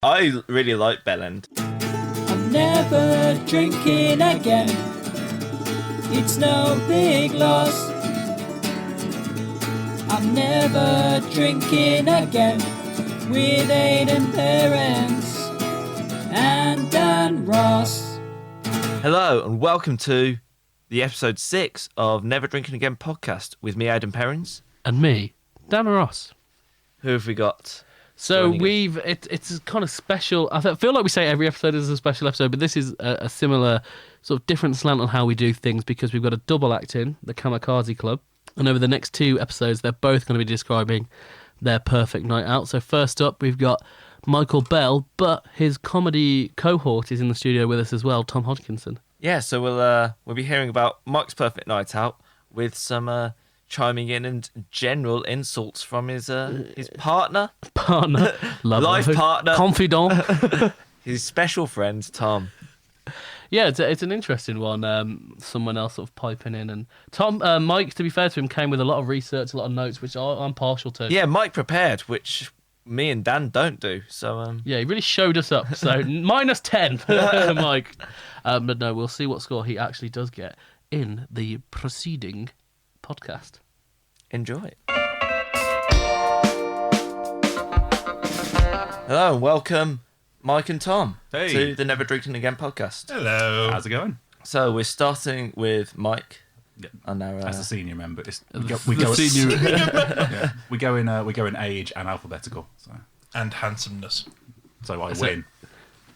I really like Bellend. I'm never drinking again. It's no big loss. I'm never drinking again with Aidan Parents and Dan Ross. Hello and welcome to the episode 6 of Never Drinking Again podcast with me, Aidan Parents. And me, Dan Ross. Who have we got? So it's a kind of special. I feel like we say every episode is a special episode, but this is a similar sort of different slant on how we do things because we've got a double act in, the Kamikaze Club. And over the next 2 episodes, they're both going to be describing their perfect night out. So first up, we've got Michael Bell, but his comedy cohort is in the studio with us as well, Thom Hodkinson. Yeah, so we'll be hearing about Mike's perfect night out with some chiming in and general insults from his partner, life partner, confidant, his special friend Tom. Yeah, it's an interesting one. Someone else sort of piping in, and Mike, to be fair to him, came with a lot of research, a lot of notes, which I'm partial to. Yeah, Mike prepared, which me and Dan don't do. So yeah, he really showed us up. So -10 for Mike. But no, we'll see what score he actually does get in the preceding podcast. Enjoy. Hello and welcome, Mike and Tom, to the Never Drinking Again podcast. Hello. How's it going? So we're starting with Mike. Yeah. And As a senior member, We go in age and alphabetical. And handsomeness. So I win.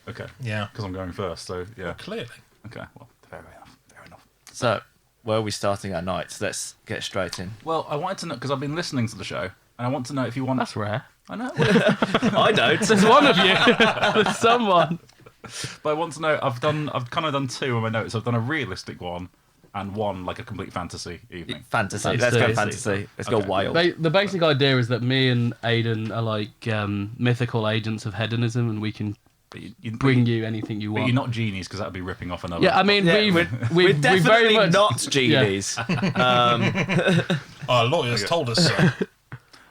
Okay. Yeah. Because I'm going first. So yeah. Clearly. Okay. Well, fair enough. So where are we starting our night? Let's get straight in. Well, I wanted to know because I've been listening to the show, and I want to know if you want. That's rare. I know. I don't. There's one of you. There's someone. But I want to know. I've kind of done 2 on my notes. I've done a realistic one and one like a complete fantasy evening. Fantasy. Let's go fantasy. Let's go wild. The basic idea is that me and Aidan are like mythical agents of hedonism, and we can bring you anything you But want. you're not genies because that would be ripping off another. Yeah, I mean, we're definitely we very much not genies. Our lawyers told us so.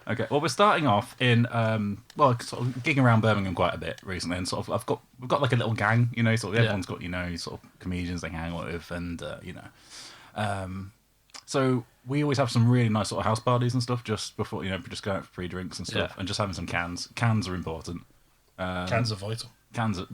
Okay, well, we're starting off in sort of gigging around Birmingham quite a bit recently, and sort of we've got like a little gang, sort of everyone's got sort of comedians they hang out with, and so we always have some really nice sort of house parties and stuff just before just going out for pre-drinks and stuff, and just having some cans. Cans are important. Cans are vital.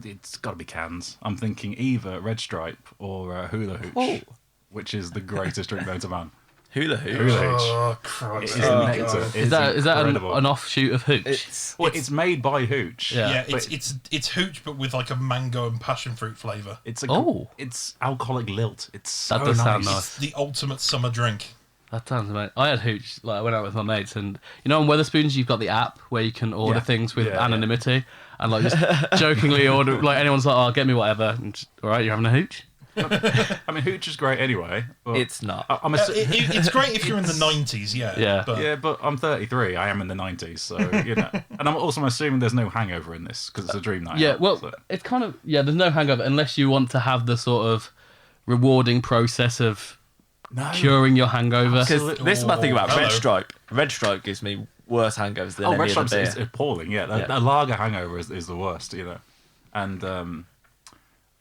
It's got to be cans. I'm thinking either Red Stripe or Hula Hooch, which is the greatest drink known to man. Hula Hooch. Oh, Christ. Is that an offshoot of Hooch? It's made by Hooch. Yeah, it's Hooch, but with like a mango and passion fruit flavour. It's alcoholic lilt. It's so That does nice. sound nice. It's the ultimate summer drink. That sounds amazing. I had Hooch. Like I went out with my mates, and on Wetherspoons you've got the app where you can order things with anonymity, and like just jokingly order. Like anyone's like, "Oh, get me whatever." And just, all right, you're having a Hooch. I mean, Hooch is great anyway. But It's not. It's great if you're in the 90s, Yeah. But I'm 33. I am in the 90s, so And I'm also assuming there's no hangover in this because it's a dream night. Yeah, out, well, so. it's kind of there's no hangover unless you want to have the sort of rewarding process of curing your hangover. Because this is my thing about Hello. Red Stripe. Red Stripe gives me worse hangovers than Red any other Stripe beer. is appalling. Yeah, the lager hangover is the worst. And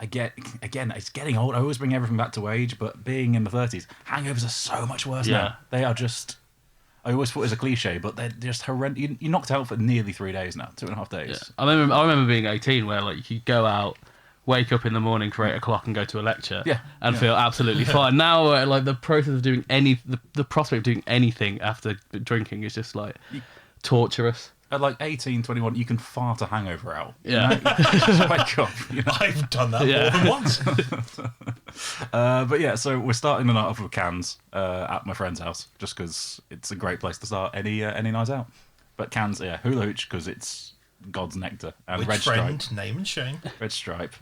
it's getting old. I always bring everything back to age, but being in the 30s, hangovers are so much worse now. They are just. I always thought it was a cliche, but they're just horrendous. You knocked out for nearly 3 days now, 2.5 days. Yeah. I remember being 18 where like you could go out, wake up in the morning for 8 o'clock and go to a lecture and feel absolutely fine. Now like the process of doing the prospect of doing anything after drinking is just like torturous. At like 18, 21, you can fart a hangover out. Yeah. Just wake up. I've done that more than once. But yeah, so we're starting the night off with cans at my friend's house, just because it's a great place to start any night out. But cans, Hula Hooch, because it's God's nectar. And Which Red friend, Stripe. name and shame. Red Stripe.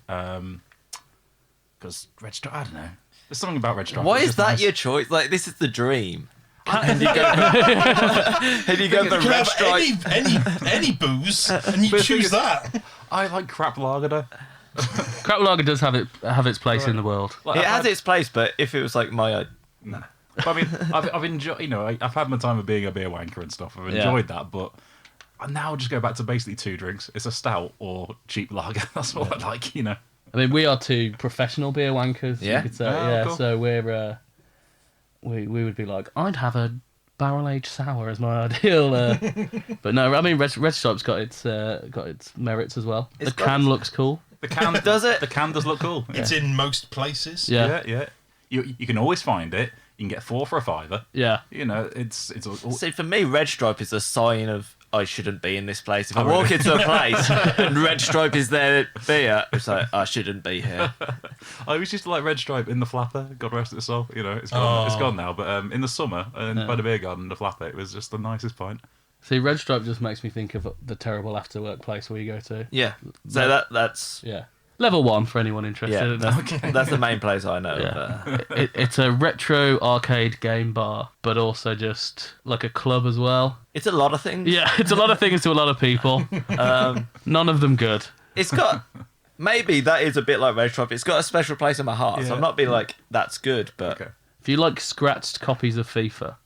Because Red Stripe, I don't know. There's something about Red Stripe. Why It's is just that nice. your choice? Like, this is the dream. And you go for You can Red have Stripe. any booze, and you But the thing choose is- that. I like crap lager though. Crap lager does have its place in the world. Like, It I've has had- its place, but if it was like my... Nah. But I mean, I've enjoyed. I've had my time of being a beer wanker and stuff. I've enjoyed that, but now I'll just go back to basically 2 drinks. It's a stout or cheap lager. That's all I like, you know. I mean, we are 2 professional beer wankers. Yeah? You could say. Oh, Yeah. cool. So we're we would be like, I'd have a barrel-aged sour as my ideal. But no, I mean, Red Stripe's got its merits as well. It's The got can its- looks cool. The can Does it? The can does look cool. It's in most places. Yeah. Yeah. You can always find it. You can get 4 for a $5. Yeah. You know, it's all, See, for me, Red Stripe is a sign of I shouldn't be in this place. If I Oh, really? walk into a place and Red Stripe is their beer, it's like, I shouldn't be here. I always used to like Red Stripe in the Flapper. God rest its soul. You know, it's gone. It's gone now. But in the summer, by the beer garden, the Flapper, it was just the nicest pint. See, Red Stripe just makes me think of the terrible after-work place where you go to. Yeah. So that's Yeah. Level 1 for anyone interested. yeah, in that. that's the main place I know. Yeah. It's a retro arcade game bar, but also just like a club as well. It's a lot of things. Yeah, it's a lot of things to a lot of people. None of them good. It's got maybe that is a bit like Red Stripe. It's got a special place in my heart. So Yeah. I'm not being like that's good, but Okay. If you like scratched copies of FIFA,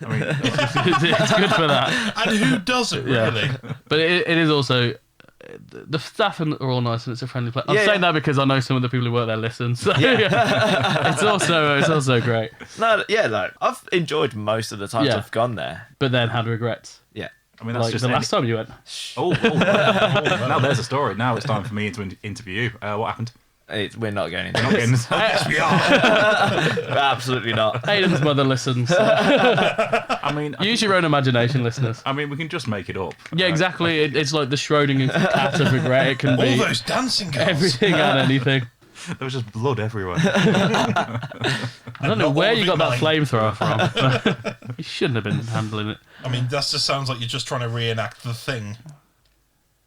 I mean, it's good for that. And who doesn't, Yeah. really? But it is also the staff are all nice and it's a friendly place. I'm Yeah, saying yeah. that because I know some of the people who work there listen. So it's also great. no, yeah, like I've enjoyed most of the times Yeah. I've gone there. But then had regrets. Yeah. I mean, that's Like just the last time you went. now there's a story. Now it's time for me to interview you. What happened? We're not going into Not getting this. Yes, we are. absolutely not. Aiden's mother listens. I mean, Use your own imagination, listeners. I mean, we can just make it up. Yeah, exactly. It's like the Schrödinger cat of regret. It can All be those dancing girls. everything and anything. There was just blood everywhere. I don't know not where all you of got it that mine. flamethrower from. You shouldn't have been handling it. I mean, that just sounds like you're just trying to reenact The Thing.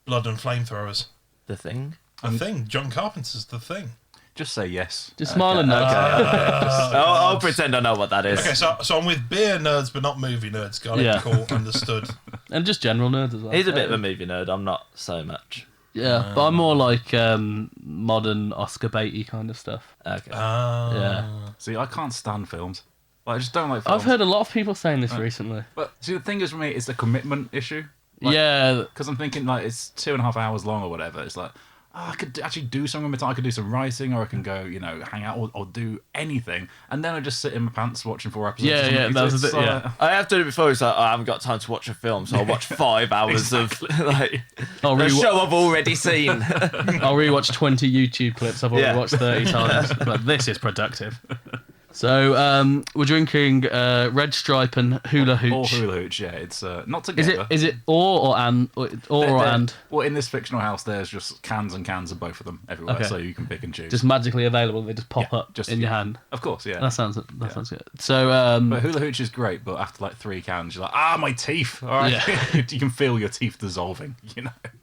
Blood and flamethrowers. The thing. The Thing. John Carpenter's The Thing. Just say yes. Just smile and nod. I'll pretend I know what that is. Okay, so I'm with beer nerds, but not movie nerds. Got it? Yeah. Cool. Understood. And just general nerds as well. He's a bit of a movie nerd. I'm not so much. Yeah, but I'm more like modern Oscar baity kind of stuff. Okay. Yeah. See, I can't stand films. Like, I just don't like films. I've heard a lot of people saying this recently. But see, the thing is, for me, it's a commitment issue. Yeah, Because I'm thinking, like, it's 2.5 hours long or whatever. It's like, I could actually do something with my time. I could do some writing, or I can go, hang out or do anything. And then I just sit in my pants watching 4 episodes. Yeah, or something. yeah, that was It's a bit- yeah. I have done it before. It's like I haven't got time to watch a film, so I'll watch 5 hours of like I'll, the rewa- show I've already seen. I'll rewatch 20 YouTube clips I've already Yeah. watched 30 times. But this is productive. So we're drinking Red Stripe and Hula Hooch. Or hula hooch, yeah. It's not Is together. it or and or and Well, in this fictional house, there's just cans and cans of both of them everywhere, Okay. so you can pick and choose. just magically available? They just pop Yeah, up just- in your yeah. hand. Of course, yeah. That sounds good. So But hula hooch is great, but after like 3 cans, you're like, my teeth. All right, Yeah. you can feel your teeth dissolving.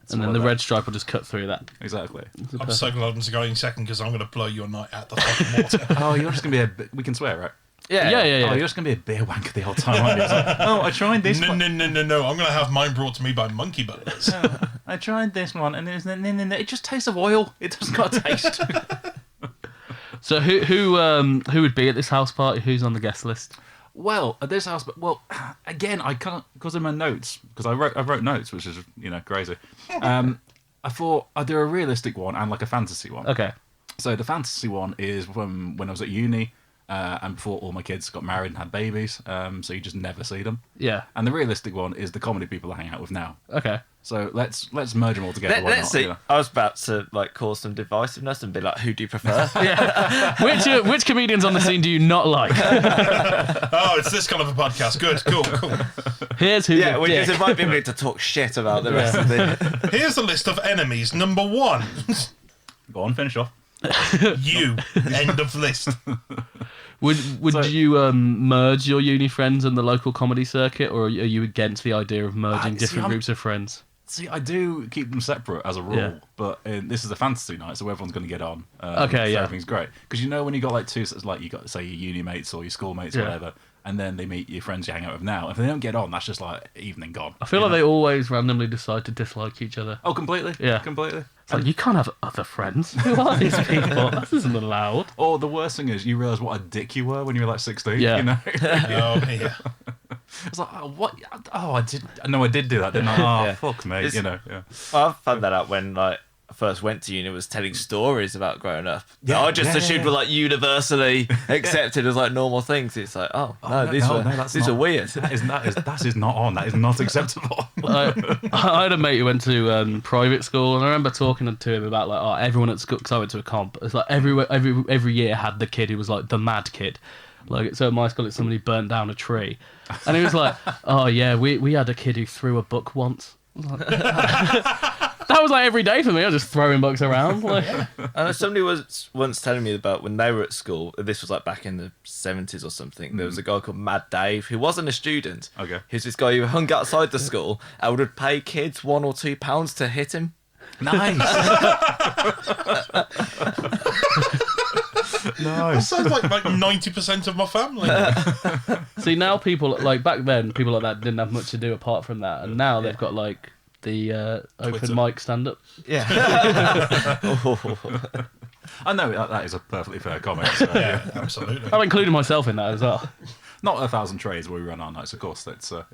It's and then one the of Red Stripe will just cut through that. that. Exactly. I'm so glad I'm going second because I'm going to blow your night out the fucking water. Oh, you're just gonna be we can swear, right? Yeah. Yeah. Oh, you're just gonna be a beer wanker the whole time, aren't you? It's like, I tried this No, one. no. I'm going to have mine brought to me by Monkey Butters. I tried this one, and it just tastes of oil. It doesn't got a taste. So who would be at this house party? Who's on the guest list? Well, at this house, but again, I can't because in my notes because I wrote notes, which is crazy. I thought I'd do a realistic one and like a fantasy one. Okay. So the fantasy one is from when I was at uni and before all my kids got married and had babies. So you just never see them. Yeah. And the realistic one is the comedy people I hang out with now. Okay. So let's merge them all together. Why Let's not, see. you know? I was about to like cause some divisiveness and be like, "Who do you prefer?" Which comedians on the scene do you not like? Oh, it's this kind of a podcast. Good, cool. Here's who. yeah, the we dick. just invite people in to talk shit about the rest of the. Here's a list of enemies. Number 1, Go on, finish off. you. End of list. Would So- you merge your uni friends and the local comedy circuit, or are you against the idea of merging see, different I'm- groups of friends? See, I do keep them separate as a rule, Yeah. but this is a fantasy night, so everyone's going to get on. Okay, so yeah. everything's great because when you got like two, like you got say your uni mates or your school mates, or Yeah. whatever, and then they meet your friends you hang out with now. If they don't get on, that's just like evening gone. I feel like they always randomly decide to dislike each other. Oh, completely. Yeah. completely. It's like, you can't have other friends. Who are these people? This isn't allowed. Or the worst thing is you realise what a dick you were when you were like 16. Yeah. You know. Oh, yeah. It's like, oh, what? Oh, I did. No, I did do that, didn't I? Oh, Yeah. fuck me. It's- You know. Yeah. Well, I found that out when like I first went to uni. Was telling stories about growing up. Yeah, I just yeah, assumed yeah. were like universally accepted as like normal things. It's like, oh no, these that's are not- weird. That is not on. That is not acceptable. I had a mate who went to private school, and I remember talking to him about like, oh, everyone at school, because I went to a comp. It's like every year had the kid who was like the mad kid. Like, so at my school, it's somebody burnt down a tree, and he was like, oh yeah, we had a kid who threw a book once. I was like, that was like every day for me. I was just throwing books around. Like, And somebody was once telling me about when they were at school. This was like back in the 70s or something. There was a guy called Mad Dave who wasn't a student. Okay. He was this guy who hung outside the school and would pay kids £1 or £2 to hit him. Nice. That Nice. sounds like 90% of my family. see, now people like back then, people like that didn't have much to do apart from that, and now they've got like the open Twitter. mic stand up. Yeah. I know that is a perfectly fair comment. So, Yeah, absolutely. I've included myself in that as well. Not 1,000 Trades where we run our nights, of course. That's a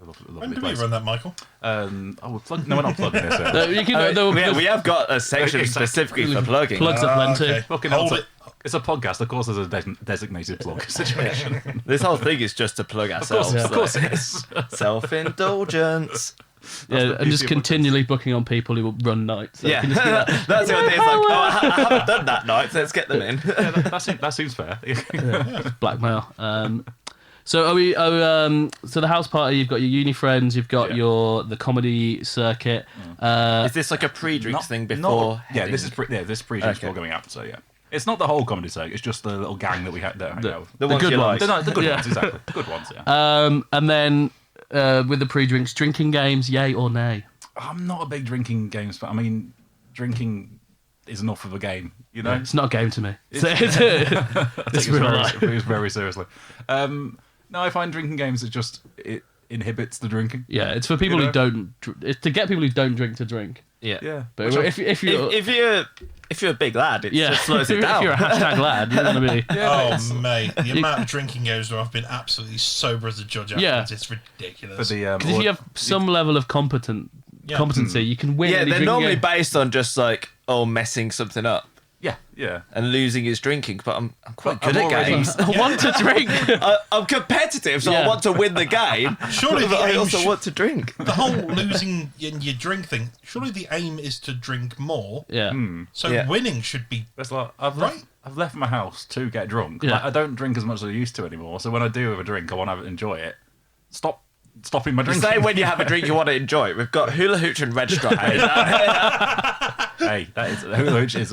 lovely When did we place. run that, Michael? No, we're not plugging this in. You can, We have got a section Exactly. specifically for plugging. plugs are plenty. Okay. Fucking Hold hell, it. it's a podcast. Of course, there's a designated plug situation. This whole thing is just to plug ourselves. Of course it is. Self-indulgence. Yeah, the and beauty just of continually booking on people who will run nights. So it Yeah, can just be like, that's the idea. It's like, oh, I haven't done that night, so let's get them in. Yeah, that seems fair. blackmail. So are we? So the house party. You've got your uni friends. You've got Yeah. the comedy circuit. Is this like a pre-drinks thing before? Yeah, heading? this is pre-drinks Okay. before going out. So yeah, it's not the whole comedy circuit. It's just the little gang that we had that hang out. the ones good you ones. like. The good Yeah. ones, exactly. The good ones. Yeah. And then with the pre-drinks, drinking games, yay or nay? I'm not a big drinking games fan. I mean, drinking is enough of a game. You know, It's not a game to me. It's Take it real very, life. very seriously. No, I find drinking games it inhibits the drinking. Yeah, it's for people You who know? don't. It's to get people who don't drink to drink. Yeah. Yeah, But Which I- if you're If you're a big lad, it yeah, just slows it if down. you're a hashtag lad, you're gonna be. Oh, mate. The amount of drinking games where I've been absolutely sober as a judge afterwards, Yeah. it's ridiculous. for the Because if you have some level of competency, you can win. Yeah, any they're drinking normally game. based on just like messing something up yeah. and losing his drinking. But I'm quite But good I'm at already- games. I want to drink. I'm competitive, so I Yeah. want to win the game. Surely but the I aim also should- want to drink. The whole losing in your drink thing, surely the aim is to drink more. Yeah. So Yeah. winning should be. It's like I've Right. left my house to get drunk. Yeah. Like, I don't drink as much as I used to anymore. So when I do have a drink, I want to enjoy it. Stopping my You drinking. say when you have a drink, you want to enjoy it. We've got hula hooch and red stripe. Hey, that is hula hooch is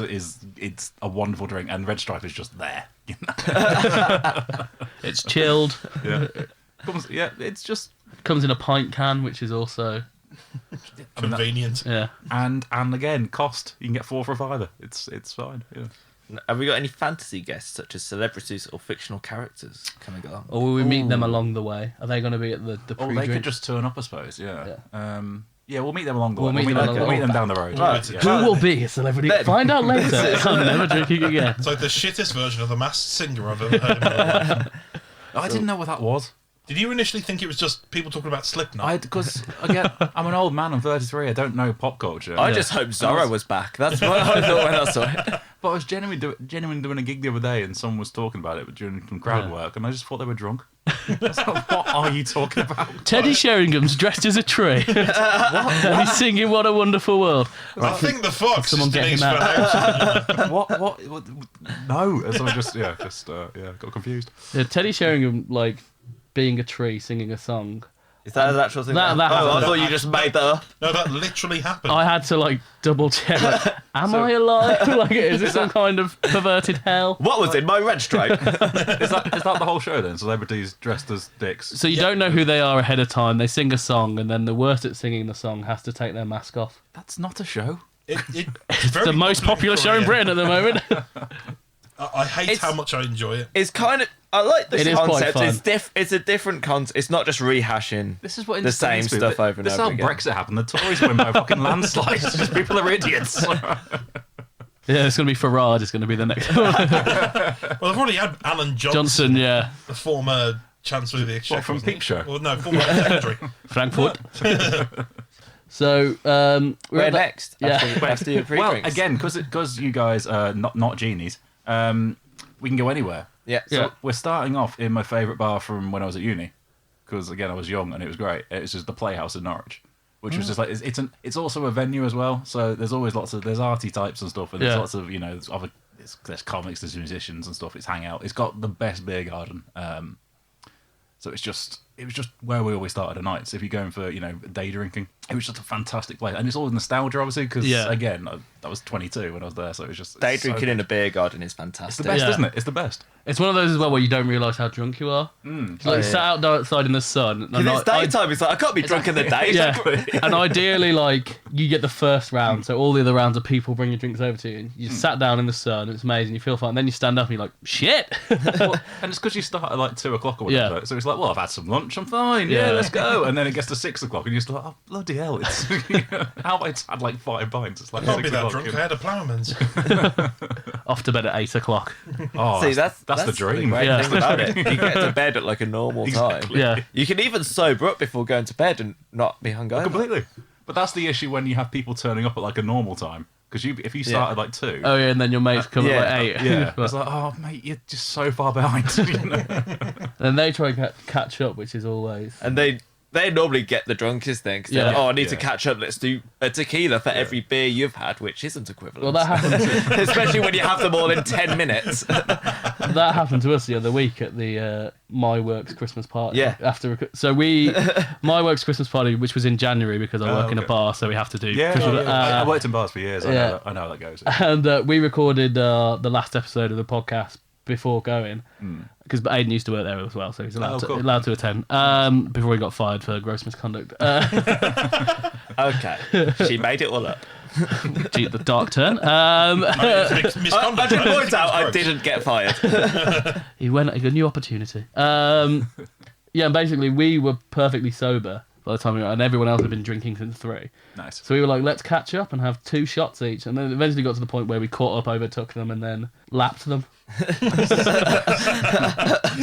it's a wonderful drink, and red stripe is just there. You know? It's chilled. Yeah, it's just Comes in a pint can, which is also Convenient. yeah. and again cost. You can get 4 for a £5. It's fine. Yeah. Have we got any fantasy guests, such as celebrities or fictional characters, coming along? Or will we meet them along the way? Are they going to be at the Or pre-drink? they could just turn up, I suppose. Yeah. We'll meet them along the We'll way. meet them along the We'll meet way. them down the road. Right. Yeah. Who will be a celebrity? Then- Find out later. I'm never drinking again. It's like the shittest version of the Masked Singer I've ever heard in my life. I didn't know what that was. Did you initially think it was just people talking about Slipknot? Because again, I'm an old man. I'm 33. I don't know pop culture. I just hope Zorro was back. That's what I thought when I saw it. But I was genuinely doing a gig the other day, and someone was talking about it during some crowd Yeah. work, and I just thought they were drunk. I was like, what are you talking about? Teddy Sheringham's dressed as a tree. And he's singing "What a Wonderful World." I think the Fox Someone is get Denise him out. Van Houten. What? No. So I got confused. Yeah, Teddy Sheringham like being a tree singing a song. Is that an actual thing? That I happened. thought you just made that up. No, that literally happened. I had to like double check. Like, am I alive? Like, is this some kind of perverted hell? What was in my red stripe? Is that the whole show then? Celebrities dressed as dicks. So you don't know who they are ahead of time. They sing a song, and then the worst at singing the song has to take their mask off. That's not a show. It's very The most popular show in Korea. Britain at the moment. I hate It's- how much I enjoy it. It's kind of. I like this It is quite concept. fun. It's a different concept. It's not just rehashing. This is what the same instigates me. stuff over and This is over how again. Brexit happened. The Tories win by a fucking landslide. It's just people are idiots. Yeah, it's going to be Farage. It's going to be the next one. Well, I've already had Alan Johnson, Johnson, yeah. the former Chancellor of the Exchequer. What, from wasn't Peep he? Show? Well, no, former secretary. Frankfurt. So We're at the- next. Yeah. After your Well, pre-drinks. again, because you guys are not genies, we can go anywhere. Yeah. So Yeah. we're starting off in my favourite bar from when I was at uni, because again I was young and it was great. It's just the Playhouse in Norwich, which was just like it's also a venue as well. So there's always there's arty types and stuff, and there's Yeah. lots of there's comics, there's musicians and stuff. It's hangout. It's got the best beer garden. So it was just where we always started the nights. If you're going for day drinking, it was just a fantastic place, and it's all nostalgia obviously because again I was 22 when I was there, so it was just Day drinking in a beer garden is It's the fantastic. best, Yeah. isn't it? It's the best. It's one of those as well where you don't realise how drunk you are. It's like sat outside in the sun. Because it's daytime, it's like, I can't be drunk in the day. Yeah, and ideally, like you get the first round, so all the other rounds are people bringing drinks over to you. And you just sat down in the sun, it's amazing. You feel fine. And then you stand up and you're like, shit. Well, and it's because you start at like 2 o'clock or whatever. Yeah. So it's like, well, I've had some lunch, I'm fine. Yeah, let's go. And then it gets to 6 o'clock, and you're just like, oh bloody hell! It's how have I had like 5 pints? It's like I can't 6 be that o'clock. drunk. I had a ploughman's. Off to bed at 8 o'clock. Oh, See, that's the dream. great Yeah. thing about it. You get to bed at like a normal time. Yeah. You can even sober up before going to bed and not be hungover. Completely. But that's the issue when you have people turning up at like a normal time. Because if you start at like 2, Oh yeah, and then your mates come yeah. at like 8. yeah, But- it's like, oh mate, you're just so far behind. and they try and catch up, which is always. And they normally get the drunkest thing. 'Cause they're Yeah. like, oh, I need to Yeah. catch up. Let's do a tequila for every beer you've had, which isn't equivalent. Well, that happened. Especially when you have them all in 10 minutes. That happened to us the other week at the My Works Christmas party. Yeah. My Works Christmas party, which was in January because I work in a okay. bar, so we have to do. yeah, Christmas- I worked in bars for years. yeah. I know how that goes. And we recorded the last episode of the podcast before going because Aidan used to work there as well, so he's allowed, cool. allowed to attend before he got fired for gross misconduct. Okay. She made it all up. Gee, the dark turn. It's I misconduct. should right? point It's out I gross. didn't get fired. He got a new opportunity. Yeah, and basically we were perfectly sober by the time we were, and everyone else had been drinking since 3. Nice. So we were like, let's catch up and have 2 shots each, and then eventually got to the point where we caught up, overtook them, and then lapped them.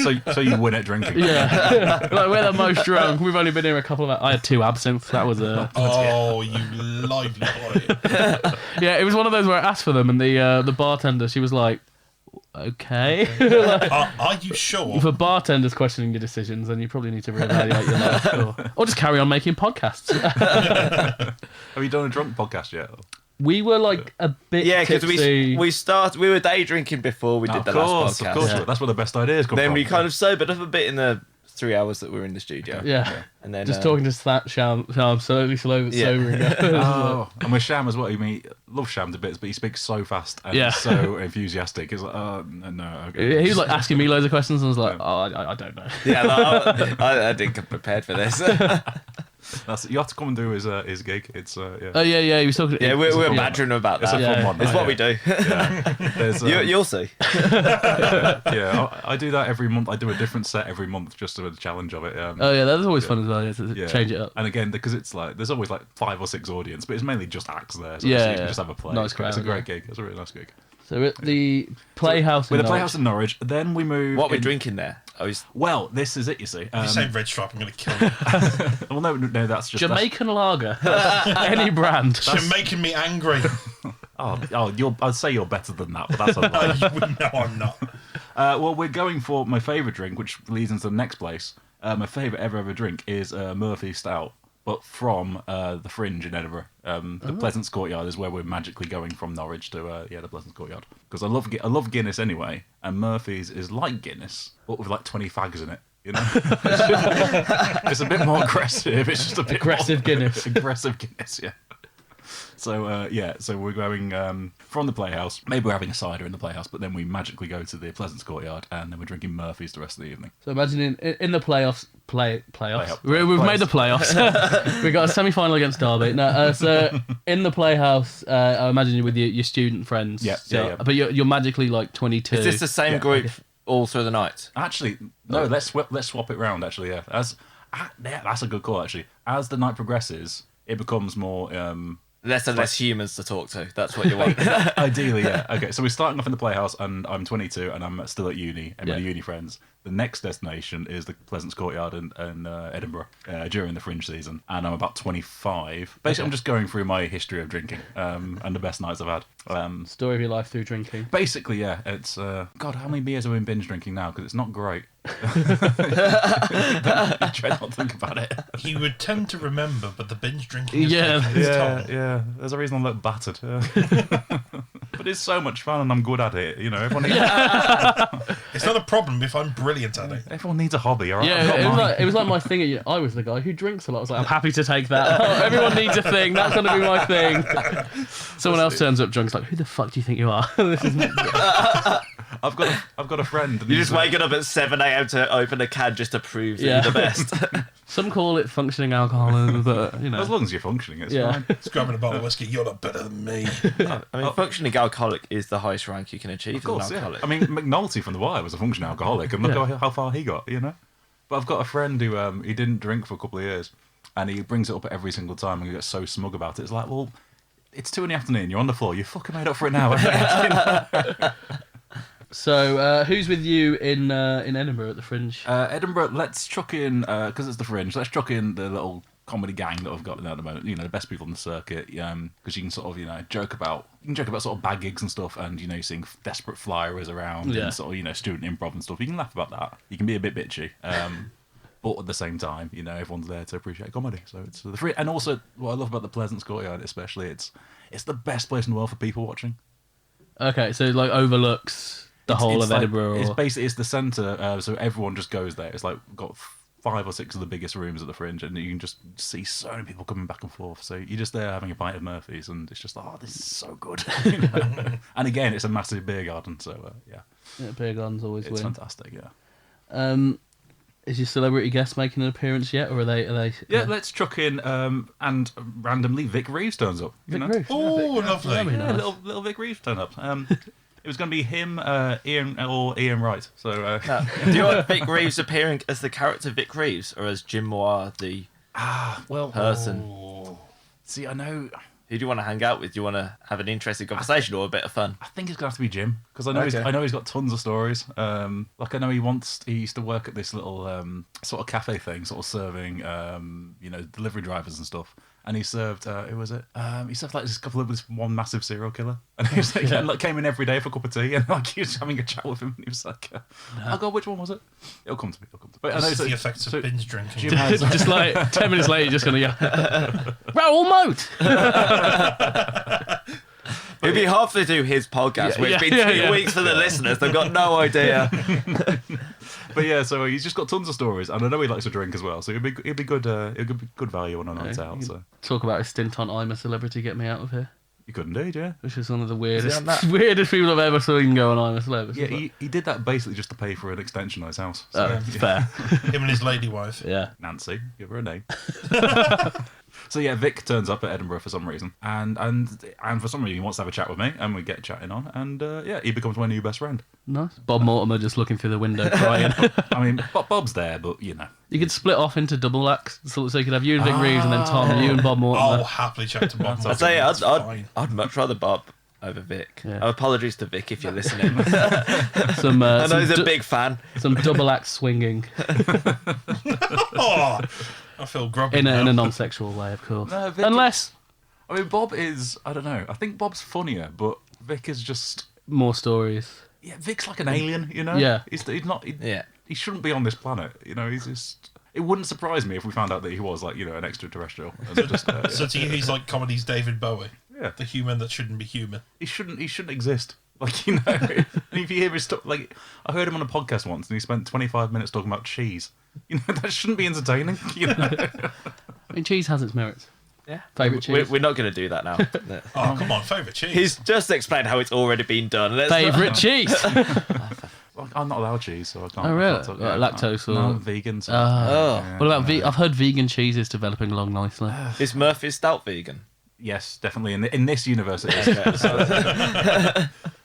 So you win at drinking. Yeah, like we're the most drunk. We've only been here a couple of. I had 2 absinthe. That was a. Oh, you lively boy. Yeah, it was one of those where I asked for them, and the bartender, she was like, okay. Are you sure? If a bartender's questioning your decisions, then you probably need to reevaluate your life, or just carry on making podcasts. Have you done a drunk podcast yet? We were like a bit Yeah, because tipsy. we were day drinking before we did the last podcast. Of course. Yeah. That's where the best ideas come Then from. we kind of sobered up a bit in the 3 hours that we were in the studio. Yeah. And then Just talking to Sham slowly sobering up. Oh, and with Sham as well. You mean love Sham to bits, but he speaks so fast and Yeah. so enthusiastic. It's like, oh no, okay. He was like asking me loads of questions, and I was like, oh, I don't know. Yeah, no, I didn't come prepared for this. You have to come and do his gig. It's yeah. Oh yeah, he was talking. Yeah, we're yeah. badgering him about It's that. a fun Yeah. one. It's that, what we do. Yeah. There's, You'll see. yeah, I do that every month. I do a different set every month just to the challenge of it. Oh yeah, that's always fun as well. Yeah, to Yeah. change it up. And again, because it's like there's always like 5 or 6 audience, but it's mainly just acts there. So Yeah, you can yeah. just have a play. Nice It's crowd, a great yeah. gig. It's a really nice gig. So at the Playhouse. With in the Playhouse Norwich- in Norwich, then we move. What we're in- drinking there? Well, this is it. You see. If you say Red Stripe, I'm going to kill you. well, no, that's just Jamaican lager, any brand. You're making me angry. I'd say you're better than that, but that's a lie. No, I'm not. Well, we're going for my favourite drink, which leads into the next place. My favourite ever drink is Murphy Stout, but from the Fringe in Edinburgh. The Pleasance Courtyard is where we're magically going from Norwich to the Pleasance Courtyard. Because I love Guinness anyway, and Murphy's is like Guinness, but with like 20 fags in it. You know, it's a bit more aggressive. It's just a bit Aggressive more Guinness. aggressive Guinness, yeah. So we're going from the Playhouse. Maybe we're having a cider in the Playhouse, but then we magically go to the Pleasance Courtyard, and then we're drinking Murphy's the rest of the evening. So imagine in the playoffs. Playoff. We've made the playoffs. We got a semi-final against Derby. No, so in the Playhouse, I imagine you're with your student friends. Yeah, so, yeah. But you're magically like 22. Is this the same Yeah. group all through the night? Actually, no. Let's swap it round. Actually, yeah. That's a good call. Actually, as the night progresses, it becomes more. Less and less humans to talk to. That's what you want. Ideally, yeah. Okay, so we're starting off in the Playhouse, and I'm 22, and I'm still at uni, and my uni friends. The next destination is the Pleasance Courtyard in Edinburgh during the Fringe season, and I'm about 25. Basically, I'm just going through my history of drinking and the best nights I've had. Story of your life through drinking. Basically, yeah. It's God, how many beers have we been binge drinking now? Because it's not great. Try not to think about it. You would tend to remember, but the binge drinking is Yeah. taking its toll. Yeah. There's a reason I look battered. But it's so much fun, and I'm good at it. You know, everyone. It's not a problem if I'm brilliant at it. Everyone needs a hobby, all right? I've Yeah, got it was, mine. like, it was like my thing. I was the guy who drinks a lot. I was like, I'm happy to take that. Oh, everyone needs a thing. That's going to be my thing. Someone else turns up drunk. It's like, who the fuck do you think you are? This is I've got a friend. and You're he's just waking up at 7 a.m. to open a can just to prove that Yeah. you're the best. Some call it functioning alcoholism, but you know. as long as you're functioning, it's Yeah. fine. It's grabbing a bottle of whiskey. You're not better than me. I mean, functioning alcoholic is the highest rank you can achieve Of course, as an yeah. alcoholic. I mean, McNulty from The Wire was a functioning alcoholic, and look how far he got, you know? But I've got a friend who he didn't drink for a couple of years, and he brings it up every single time, and he gets so smug about it. It's like, well, it's 2 PM, you're on the floor, you fucking made up for it now. So, who's with you in Edinburgh at the Fringe? Edinburgh, let's chuck in, because it's the Fringe, let's chuck in the little comedy gang that I've got there at the moment, you know, the best people on the circuit, because you can sort of, you know, joke about sort of bag gigs and stuff, and, you know, seeing desperate flyers around Yeah. and sort of, you know, student improv and stuff. You can laugh about that. You can be a bit bitchy. But at the same time, you know, everyone's there to appreciate comedy. So it's the free, and also what I love about the Pleasance Courtyard, especially, it's the best place in the world for people watching. Okay, so it, like overlooks the whole of like, Edinburgh. It's Or... basically the centre, so everyone just goes there. It's like got 5 or 6 of the biggest rooms at the Fringe, and you can just see so many people coming back and forth. So you're just there having a pint of Murphy's, and it's just like, oh, this is so good. You know? And again, it's a massive beer garden, so yeah, beer gardens always it's win. fantastic. Yeah. Is your celebrity guest making an appearance yet, or are they? Yeah, let's chuck in, and randomly Vic Reeves turns up. You Vic know? Reeves. Oh, lovely. that'd be Yeah, nice. little Vic Reeves turned up. It was going to be him, Ian Wright. So Do you want Vic Reeves appearing as the character Vic Reeves or as Jim Moir, the well, person? Oh. see, I know. Who do you want to hang out with? Do you want to have an interesting conversation or a bit of fun? I think it's going to have to be Jim, because I know Okay. I know he's got tons of stories. Like I know he used to work at this little sort of cafe thing, sort of serving you know, delivery drivers and stuff. And he served who was it? He served like this one massive serial killer, and he was like, like, came in every day for a cup of tea, and like he was having a chat with him. And he was like, "Oh God, which one was it? It'll come to me. It'll come to me." But I know This is so- the effects of so binge drinking. Jim has, Just like 10 minutes later, you're just gonna go, Raoul Moat. It'd be hard to do his podcast, where it's been 2 weeks for the listeners. They've got no idea. but yeah, so he's just got tons of stories, and I know he likes to drink as well. So it'd be good. It'd be good value on a night out. So Talk about his stint on I'm a Celebrity, Get Me Out of Here, you could indeed, yeah. which is one of the on weirdest that? weirdest people I've ever seen go on I'm a Celebrity. Yeah, he did that basically just to pay for an extension on his house. So, Oh, fair. Him and his lady wife. Yeah. Nancy, give her a name. So yeah, Vic turns up at Edinburgh for some reason, and for some reason he wants to have a chat with me, and we get chatting on, and yeah, he becomes my new best friend. Nice. Bob Mortimer just looking through the window crying. I mean, Bob's there, but you know, You could split off into double acts, so you could have you and Vic Reeves, and then Tom, you and Bob Mortimer. I'll happily chat to Bob. I'd say That's fine. I'd much rather Bob over Vic. Yeah. Apologies to Vic if you're listening. Some, I know some, he's a big fan. some double act swinging Oh, I feel grubby in a now. non-sexual way, of course. No, Vic Unless I mean, Bob is, I don't know, I think Bob's funnier, but Vic is just, more stories. yeah, Vic's like an alien, you know? Yeah. He's not, Yeah. he shouldn't be on this planet, you know, he's just, it wouldn't surprise me if we found out that he was like, you know, an extraterrestrial. And just, So to you, he's like comedy's David Bowie. Yeah. The human that shouldn't be human. he shouldn't exist. Like, you know, and if you hear his stuff, like, I heard him on a podcast once and he spent 25 minutes talking about cheese. You know, that shouldn't be entertaining, you know? I mean, cheese has its merits. Yeah. Favourite cheese? We're not going to do that now. Oh, come on, favourite cheese. He's just explained how it's already been done. Let's not- Favourite cheese. Like, I'm not allowed cheese, so I can't. Oh, I really? can't talk- Like lactose or- No, I'm vegan. So, Oh. What about I've heard vegan cheese is developing along nicely. Is Murphy's Stout vegan? yes, definitely. In this universe, it is.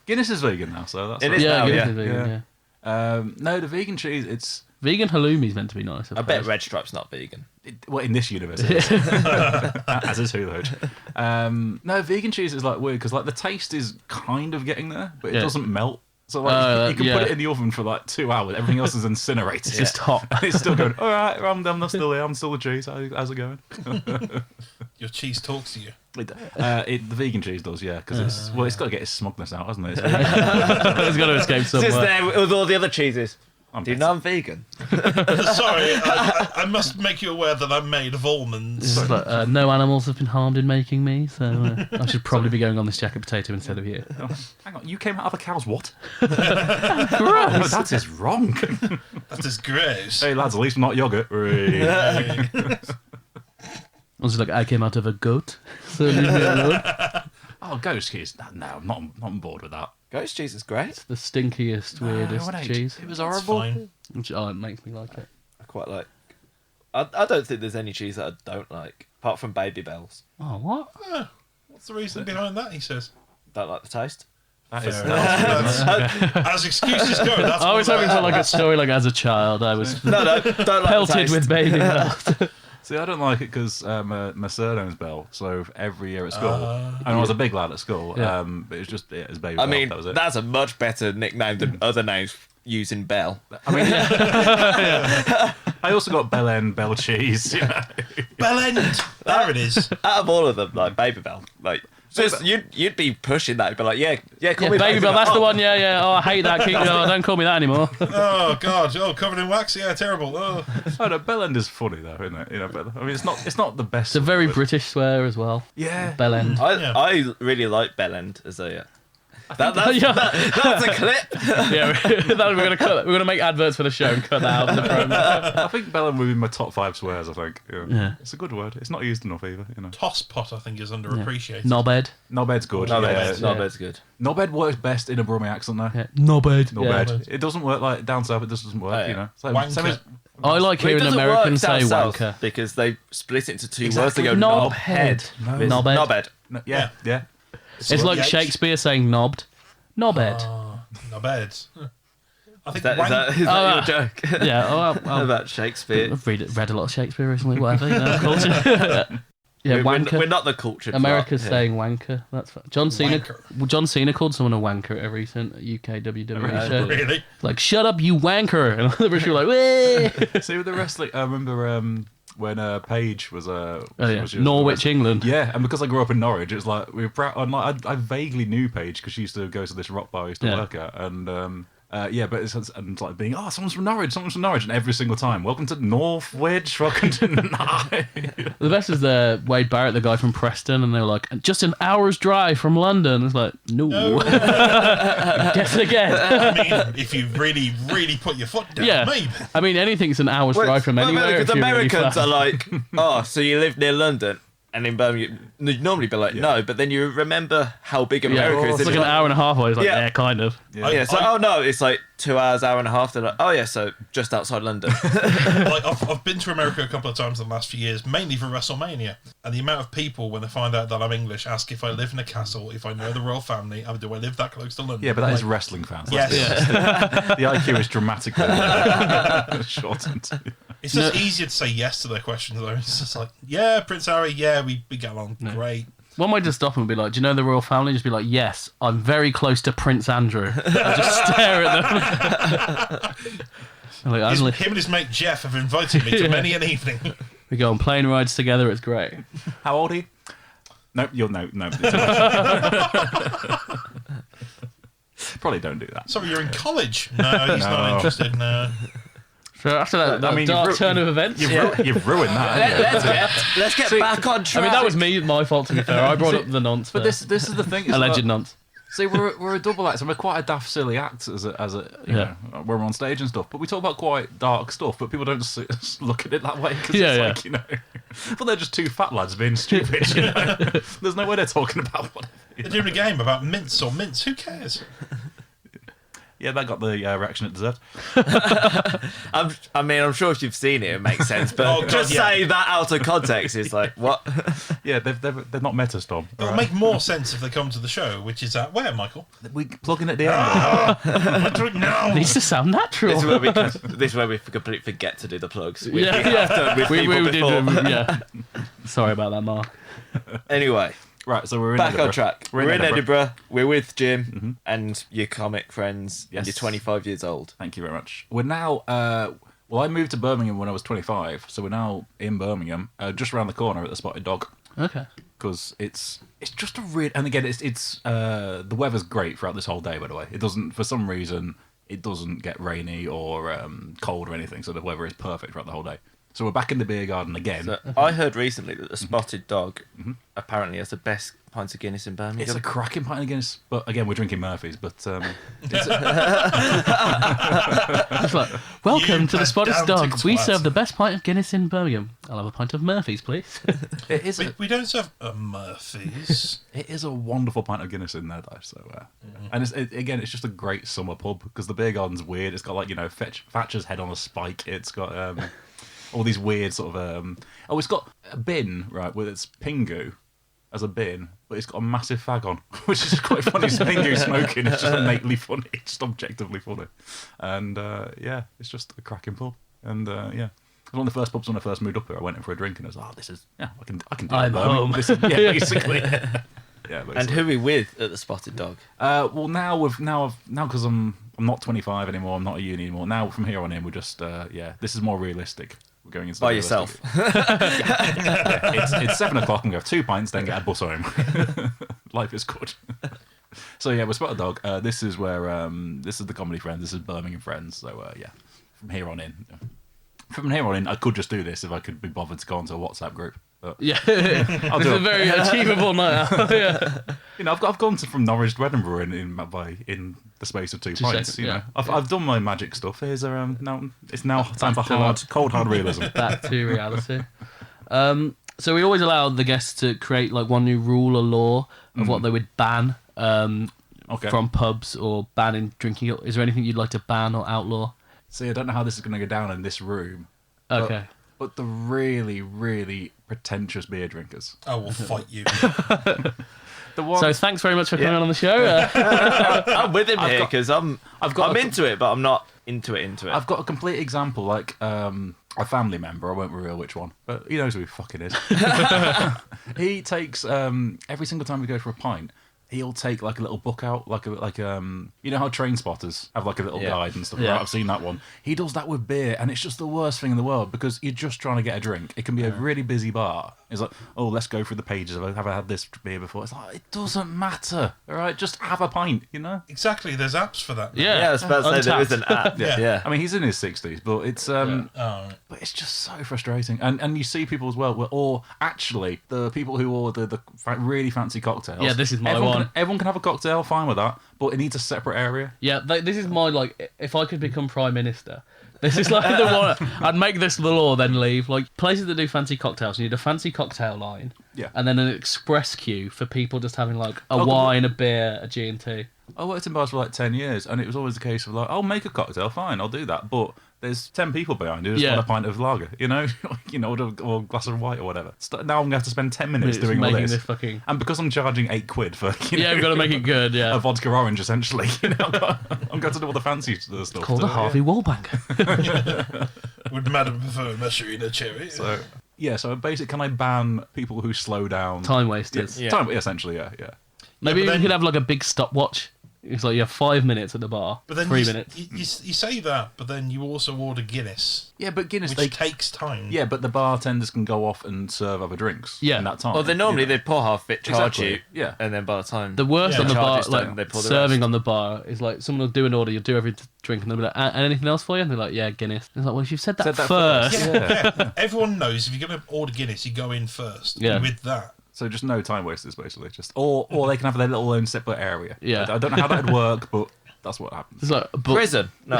Guinness is vegan now, so that's It is yeah, now, Guinness yeah. is vegan, Yeah. yeah. No, the vegan cheese, it's Vegan halloumi's meant to be nice. I bet Red Stripe's not vegan. Well, in this universe, it is. As is hula hoop. No, vegan cheese is like weird because like the taste is kind of getting there, but it doesn't melt. So like you can put it in the oven for like 2 hours. Everything else is incinerated. It's just hot. And it's still going. All right, I'm still here. I'm still the cheese. How's it going? Your cheese talks to you. The vegan cheese does, yeah, because it's got to get its smugness out, hasn't it? It's got to escape somewhere. It's there with all the other cheeses. I'm Do you know I'm vegan? Sorry, I must make you aware that I'm made of almonds. It's like, no animals have been harmed in making me, so I should probably be going on this jacket potato instead of you. Hang on, you came out of a cow's what? Gross. That is wrong. That is gross. Hey lads, at least not yogurt. I was like, I came out of a goat, so leave me alone. Oh, ghost cheese. No, I'm not on board with that. Ghost cheese is great. It's the stinkiest, weirdest cheese. It was It's horrible. fine. Which, it makes me like it. I quite like. I don't think there's any cheese that I don't like, apart from Baby Bells. Oh, what? What's the reason behind that? He says. Don't like the taste. That is. Fair enough. As excuses go, that's I was what hoping that- for like a story like as a child I was No, don't like the pelted taste. with baby bells. See, I don't like it because my surname's Bell, so every year at school, and I was a big lad at school, Yeah. but it was just it was baby. I Bell, mean, that was it. that's a much better nickname than other names using Bell. I mean, I also got Bell End, Bell Cheese. You know? Bell End. There it is. Out of all of them, like Baby Bell, like just you'd be pushing that. You'd be like, call Yeah, me baby bell, that's the one. Yeah. Oh, I hate that. Don't call me that anymore. Oh God. Oh, covered in wax. Yeah, terrible. Oh. Oh no, Bell End is funny though, isn't it? You know, but I mean, it's not the best. It's a very but- British swear as well. Yeah. Bell end. I really like Bell End as a. That's a clip. Yeah, we're gonna make adverts for the show and cut that out of the promo. I think Bell End would be my top 5 swears. I think. Yeah. It's a good word. It's not used enough either. You know. Toss pot, I think, is underappreciated. Knobhead. Knobhead's good. Knobhead's good. Knobhead works best in a Brummie accent though. Yeah. Knobhead. Knobhead. It doesn't work like down south. It just doesn't work. Oh, yeah. You know. Wanker. Same as, I like Well, it hearing doesn't Americans work say down south wanker. because they split it into two Exactly. words. They go Knobhead. knobhead. No. Knobhead. Knobhead. no, yeah. It's like Yikes. Shakespeare saying knobbed. Knobhead. Not bad. I think Is that your joke? Yeah. About Shakespeare. I've read a lot of Shakespeare recently. Whatever. You know, culture. Yeah, wanker. We're not the cultured. America's lot here. saying wanker. That's fine. John Cena called someone a wanker at a recent UK WWE show. Really? Like, shut up, you wanker! And the British were like, "Wee!" See with the wrestling, I remember when Paige was was Norwich, England. Yeah, and because I grew up in Norwich, it's like we were proud. I vaguely knew Paige because she used to go to this rock bar I used to work at, and but it's and like being someone's from Norwich, and every single time, welcome to Northwich, welcome to The best is Wade Barrett, the guy from Preston, and they were like, just an hour's drive from London. It's like, no. Guess again. I mean, if you really, really put your foot down, Yeah. maybe. I mean, anything's an hour's drive from anywhere. Because if you're really Americans fast. are like, oh, so you live near London, and in Birmingham, you'd normally be like, no, but then you remember how big America is. It's like an hour and a half away. It's like, Yeah. yeah, kind of. Yeah, so oh no, it's like 2 hours, hour and a half. They're like, oh yeah, so just outside London. Like I've been to America a couple of times in the last few years, mainly for WrestleMania, and the amount of people when they find out that I'm English ask if I live in a castle, if I know the royal family, do I live that close to London? Yeah, but that I'm is like, wrestling fans. Yes. The IQ is dramatically shortened. It's just easier to say yes to their questions though. It's just like, yeah, Prince Harry, yeah, we get along great. One way to stop him would be like, do you know the royal family? Just be like, yes, I'm very close to Prince Andrew. And just stare at them. Like, Him and his mate Jeff have invited me to many an evening. we go on plane rides together. It's great. How old are you? No. Probably don't do that. Sorry, you're in college. No, he's not interested. No. So after that, dark turn of events, You've ruined that. haven't you? Let's get back on track. I mean, that was my fault, to be fair. I brought up the nonce. But this is the thing. alleged nonce. See, we're a double act, and we're quite a daft, silly act as a you know, when we're on stage and stuff. But we talk about quite dark stuff, but people don't just look at it that way because it's like, you know, but they're just two fat lads being stupid. You know? There's no way they're talking about what They're doing a game about mints or mints. Who cares? Yeah, that got the reaction it deserved. I'm sure if you've seen it, it makes sense. But Oh, God, just yeah. say that out of context is like, what? Yeah, they've not met us, Tom. It'll make more sense if they come to the show, which is at where, Michael? We plug in at the end. Do it now. It needs to sound natural. This is where we completely forget to do the plugs. We Yeah, have yeah. done with people before. Yeah. Sorry about that, Mark. Anyway, Right, so we're in back Edinburgh. on track. We're in Edinburgh. We're with Jim and your comic friends. Yes. And you're 25 years old. Thank you very much. We're now. Well, I moved to Birmingham when I was 25, so we're now in Birmingham, just around the corner at the Spotted Dog. Okay. Because it's just a real, and again it's the weather's great throughout this whole day. By the way, it doesn't, for some reason, it doesn't get rainy or cold or anything, so the weather is perfect throughout the whole day. So we're back in the beer garden again. So I heard recently that the Spotted Dog apparently has the best pints of Guinness in Birmingham. It's a cracking pint of Guinness, but again we're drinking Murphy's. But It's like, welcome You to the Spotted pedantic Dog. We twat. serve the best pint of Guinness in Birmingham. I'll have a pint of Murphy's, please. it is We don't serve Murphy's. it is a wonderful pint of Guinness in there, though. So, and again, it's just a great summer pub because the beer garden's weird. It's got like Thatcher's head on a spike. It's got all these weird sort of it's got a bin right with its Pingu as a bin, but it's got a massive fag on, which is quite funny. It's Pingu smoking. It's just innately funny. It's just objectively funny, and yeah, it's just a cracking pub. And yeah. It was one of the first pubs when I first moved up here. I went in for a drink and I was like, "Oh, this is I can do I'm it." home. This is, yeah, basically. Yeah, basically. And who are we with at the Spotted Dog? Well, now because I'm not 25 anymore. I'm not at uni anymore. Now from here on in, we're just this is more realistic. We're going into By yourself. It's 7 o'clock and we have 2 pints, then get a bus home. Life is good. So yeah, we're Spotted Dog. This is where this is the comedy friends. This is Birmingham friends. So yeah, from here on in. From here on in, I could just do this if I could be bothered to go onto a WhatsApp group. But, Yeah. I'll It's do a it. very achievable night out. Yeah. You know, I've gone from Norwich to Edinburgh in the space of 2 pints. seconds, You know, yeah. I've done my magic stuff. Here's now it's now time for cold hard realism. Back to reality. So we always allow the guests to create like one new rule or law of what they would ban Okay. from pubs or ban in drinking. Is there anything you'd like to ban or outlaw? See, I don't know how this is going to go down in this room. Okay. But the really, really pretentious beer drinkers. I will fight you. The ones, So thanks very much for coming on the show. I'm with him here got- because I'm got a- into it, but I'm not into it. I've got a complete example, like a family member. I won't reveal which one, but he knows who he fucking is. He takes every single time we go for a pint. He'll take like a little book out, like you know how train spotters have like a little Yeah. guide and stuff. Yeah. Right? I've seen that one. He does that with beer, and it's just the worst thing in the world because you're just trying to get a drink. It can be a really busy bar. It's like, oh, let's go through the pages. Have I had this beer before? It's like, it doesn't matter. All right, just have a pint. You know. Exactly, there's apps for that. Yeah. Yeah, I was about to say there is an app. Yeah. Yeah. I mean, he's in his 60s, but it's Oh, but it's just so frustrating. And you see people as well, or actually the people who order the really fancy cocktails. Yeah, this is my everyone one. Can, everyone can have a cocktail, fine with that, but it needs a separate area. Yeah, this is my, like, if I could become Prime Minister, this is like the one, I'd make this the law, then leave. Like, places that do fancy cocktails, you need a fancy cocktail line, Yeah. and then an express queue for people just having, like, a Oh, wine, a beer, a G&T. I worked in bars for like 10 years, and it was always the case of like, I'll make a cocktail, fine, I'll do that, but there's 10 people behind who just Yeah. want a pint of lager, you know, or a glass of white or whatever. Now I'm going to have to spend 10 minutes doing all making this. this fucking... And because I'm charging £8 for Yeah, we've got to make it good, yeah. a vodka orange, essentially. You know, I'm going to do all the fancy stuff. Called to a it, Harvey Wallbank. would Madam prefer Messerina cherry? So yeah, so basically, can I ban people who slow down? Time wasters. Yeah. Time, essentially, yeah. Maybe but we then- could have, like, a big stopwatch. It's like you have 5 minutes at the bar, But then 3 you, minutes. You say that, but then you also order Guinness, Yeah, but Guinness, which takes time. yeah, but the bartenders can go off and serve other drinks. Yeah. in that time. Well, they normally you know? they pour half it, charge Exactly, you, yeah. and then by the time The worst Yeah. on the bar, Charges like done, they pour the serving rest. on the bar, is like someone will do an order, you'll do every drink, and they'll be like, "And anything else for you?" And they're like, "Yeah, Guinness." And it's like, well, if you've said that, Said that first, first. Yeah. Everyone knows if you're going to order Guinness, you go in first. Yeah. With that. So just no time wasters, basically. Just or they can have their little own separate area. Yeah. I don't know how that would work, but that's what happens. it's like, but prison. No,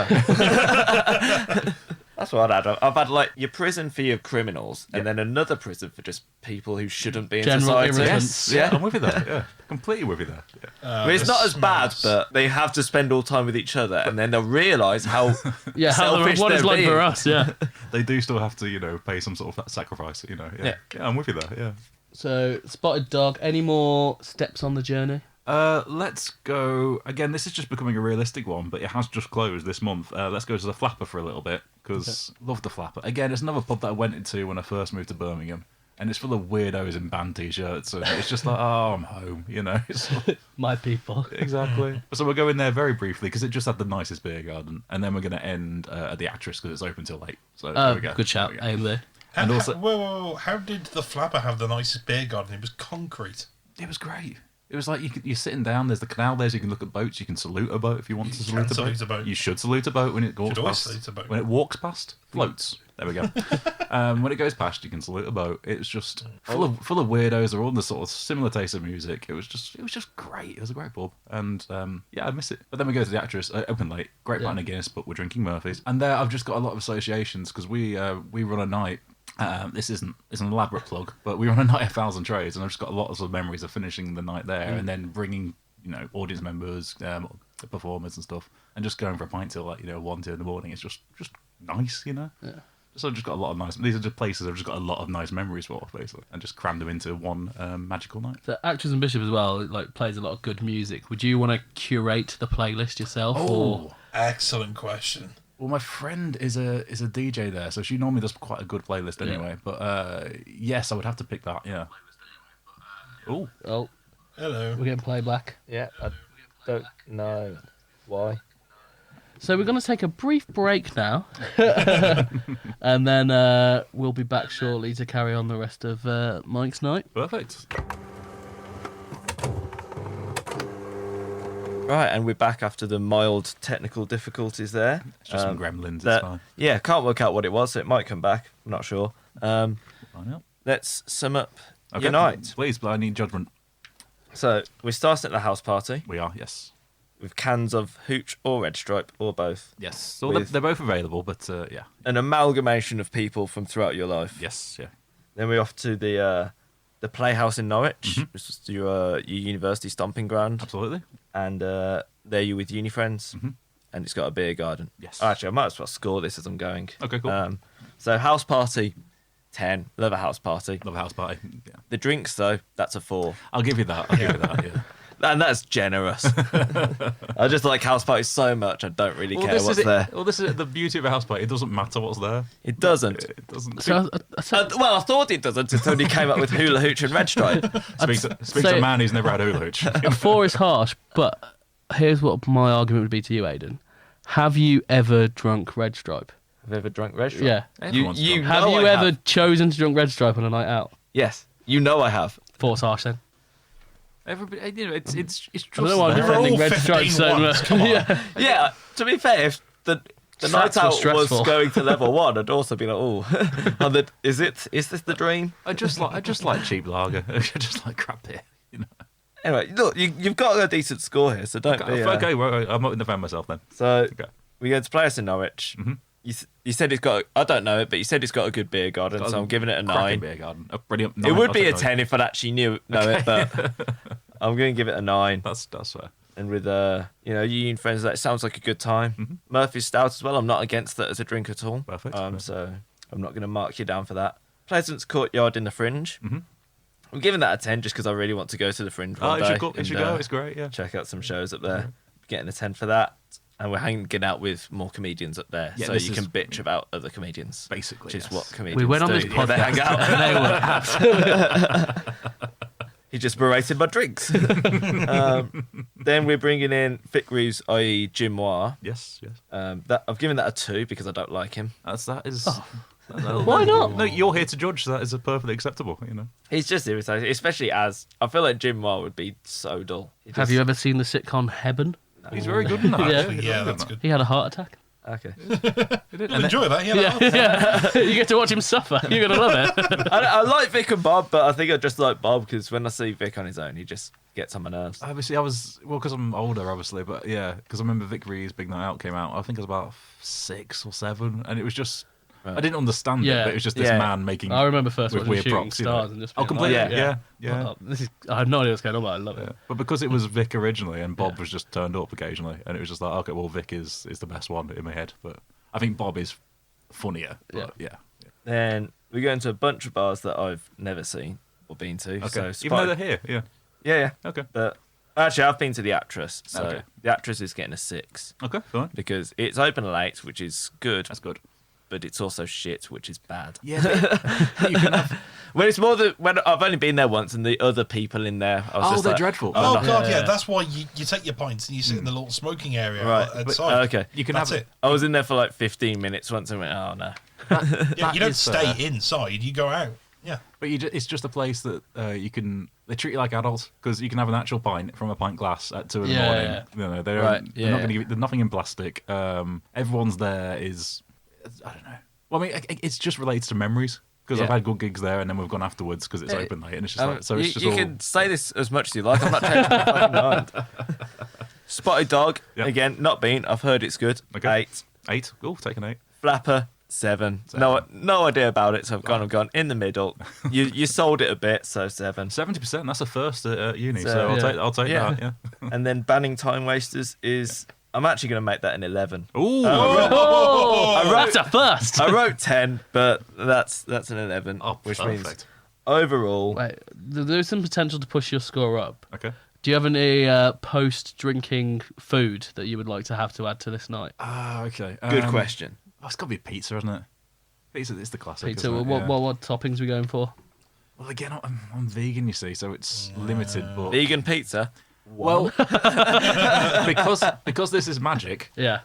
I That's what I'd had. I've had like your prison for your criminals, and then another prison for just people who shouldn't be in General society. irritants. Yeah, I'm with you there. Yeah, completely with you there. Yeah. I mean, it's not as bad, but they have to spend all time with each other, and then they'll realise how How the, selfish what it's they're like being. for us, yeah. They do still have to, pay some sort of sacrifice. Yeah, I'm with you there. Yeah. So, Spotted Dog, any more steps on the journey? Let's go again. This is just becoming a realistic one, but it has just closed this month. Let's go to the Flapper for a little bit because love the Flapper. Again, it's another pub that I went into when I first moved to Birmingham, and it's full of weirdos in band t-shirts, and it's just like, oh, I'm home. It's My people. exactly. So we're going there very briefly because it just had the nicest beer garden, and then we're going to end at the Actress because it's open till late. So there we go. Good shout, There we go. AMV. And also, whoa, how did the Flapper have the nicest beer garden? It was concrete. it was great. It was like you're sitting down. There's the canal there, so you can look at boats. You can salute a boat if you want to salute a boat. You should salute a boat when it walks always past. salute a boat. When it walks past, floats. There we go. When it goes past, you can salute a boat. It was just full of weirdos. They're all in the sort of similar taste of music. It was just great. It was a great pub, and I miss it. But then we go to the Actress, open late, great pint of Guinness, but we're drinking Murphy's. And there, I've just got a lot of associations because we run a night. This isn't an elaborate plug, but we run a night of 1,000 Trades, and I've just got lots of memories of finishing the night there and then bringing audience members, performers and stuff, and just going for a pint till 1, 2 in the morning. It's just nice, Yeah. So I've just got a lot of nice. These are just places I've just got a lot of nice memories for, basically, and just crammed them into one magical night. The Actress and Bishop as well, plays a lot of good music. Would you want to curate the playlist yourself? Or... Excellent question. Well, my friend is a DJ there, so she normally does quite a good playlist anyway. But yes, I would have to pick that. Yeah. Oh, Hello. we're getting playback. Yeah, I don't know why. So we're going to take a brief break now, and then we'll be back shortly to carry on the rest of Mike's night. Perfect. Right, and we're back after the mild technical difficulties there. It's just some gremlins. It's that- fine. Yeah, can't work out what it was, so it might come back. I'm not sure. Find out. Let's sum up Okay. your night. Please, but I need judgment. So we're starting at the house party We are, yes. with cans of Hooch or Red Stripe or both. Yes. So With- they're both available, but yeah. An amalgamation of people from throughout your life. Yes, yeah. Then we're off to the Playhouse in Norwich, which is your university stomping ground. Absolutely. And there you're with uni friends, and it's got a beer garden. Yes. Actually, I might as well score this as I'm going. Okay, cool. So house party, 10. Love a house party. Love a house party. Yeah. The drinks, though, that's a 4. I'll give you that. Yeah. And that's generous. I just like house parties so much, I don't really care this what's is there. Well, this is the beauty of a house party. It doesn't matter what's there. It doesn't. It doesn't. So I said, Well, I thought it doesn't until you came up with hula hooch and red stripe. Speaks to say- a man who's never had a hula hooch. a 4 is harsh, but here's what my argument would be to you, Aidan. Have you ever drunk Red Stripe? Have you ever drunk red stripe? Yeah. Everyone's you drunk. Have know you I ever have. chosen to drink Red Stripe on a night out? Yes. You know I have. 4's harsh then. Everybody, it's I just don't know why I'm there. We're all defending Red Stripe 15 so ones, much. come on. Yeah. Yeah, to be fair, if the Stats night were out was stressful. going to level 1, I'd also be like, oh, is this the dream? I just like cheap lager. I just like crap beer. Anyway, look, you've got a decent score here, so don't be... Okay, well, I'm not going to defend myself then. So, Okay. we go to play us in Norwich. You said it's got... I don't know it, but you said it's got a good beer garden, Got so a I'm giving it a Cracking 9. beer garden. A brilliant. It 9. would I'll be a take 10 if I'd actually know it, but I'm going to give it a 9. That's fair. And with you and friends, that sounds like a good time. Murphy's Stout as well. I'm not against that as a drink at all. Perfect. So I'm not going to mark you down for that. Pleasance Courtyard in the Fringe. I'm giving that a 10 just because I really want to go to the Fringe one Oh, day. it should go. It's great. Yeah. Check out some shows up there. Getting a 10 for that. And we're hanging out with more comedians up there, Yeah, so this you can is- bitch about other comedians. Basically, Which is yes. what comedians We went on do. this Yeah, they hang podcast out. and they were absolutely... He just berated my drinks. Then we're bringing in Vic Reeves, i.e. Jim Moir. Yes. That I've given that a 2 because I don't like him. That is. Why not? No, you're here to judge. So that is perfectly acceptable. He's just irritating, especially as I feel like Jim Moir would be so dull. Have you ever seen the sitcom Heaven? He's very good in that. Yeah. actually. Yeah, that's good. He had a heart attack. Okay. You'll enjoy that. Yeah. Yeah. You get to watch him suffer. You're going to love it. I like Vic and Bob, but I think I just like Bob because when I see Vic on his own, he just gets on my nerves. Obviously, because I'm older, obviously, but yeah, because I remember Vic Reeves' Big Night Out came out. I think I was about 6 or 7, and it was just I didn't understand Yeah. it, but it was just this Yeah. man making. I remember first with watching weird Shooting props, you know. Stars and just Oh, being completely. like, Yeah. well, I have no idea what's going on, but I love it. But because it was Vic originally, and Bob was just turned up occasionally, and it was just like, okay, well, Vic is the best one in my head, but I think Bob is funnier. But yeah. Then we go into a bunch of bars that I've never seen or been to. Okay. So Even though they're here, yeah. yeah. Okay. But actually, I've been to the Actress, so Okay. the Actress is getting a 6 Okay, fine. because it's open late, which is good, That's good. but it's also shit, which is bad. Yeah, but you can have. When it's more than when I've only been there once, and the other people in there, I was Oh, just they're like, dreadful. Oh, no. God, Yeah. yeah. That's why you take your pints and you sit in the little smoking area Right. outside. Okay. You can That's have it. I was in there for like 15 minutes once, and went, oh no. Yeah, you don't is stay fair. inside. You go out. Yeah. But it's just a place that you can. They treat you like adults because you can have an actual pint from a pint glass at 2 in the Yeah, morning. yeah. You know, they're Right, they're not yeah. going to give you. There's nothing in plastic. Everyone's there is. I don't know. Well, I mean, it's just related to memories because I've Yeah. had good gigs there, and then we've gone afterwards because it's open late, and it's just like so. It's just you all. can say this as much as you like. I'm not changing my fucking mind. Spotted Dog, Yep. again, not been. I've heard it's good. Okay. 8. 8. Oh, take an 8. Flapper, 7. No idea about it, so I've gone in the middle. You sold it a bit, so 7. 70%. That's a first at uni, So, so yeah. I'll take Yeah. that. Yeah. And then Banning Time Wasters is. I'm actually going to make that an 11. Ooh. Oh, that's a first. I wrote 10, but that's an 11, Oh, which perfect. means overall. Wait, there's some potential to push your score up. Okay. Do you have any post-drinking food that you would like to have to add to this night? Ah, okay. Good question. Oh, it's got to be pizza, isn't it? Pizza is the classic. Pizza. isn't it? What, Yeah. what toppings are we going for? Well, again, I'm vegan, you see, so it's limited. But Vegan pizza. well, because this is magic, Yeah,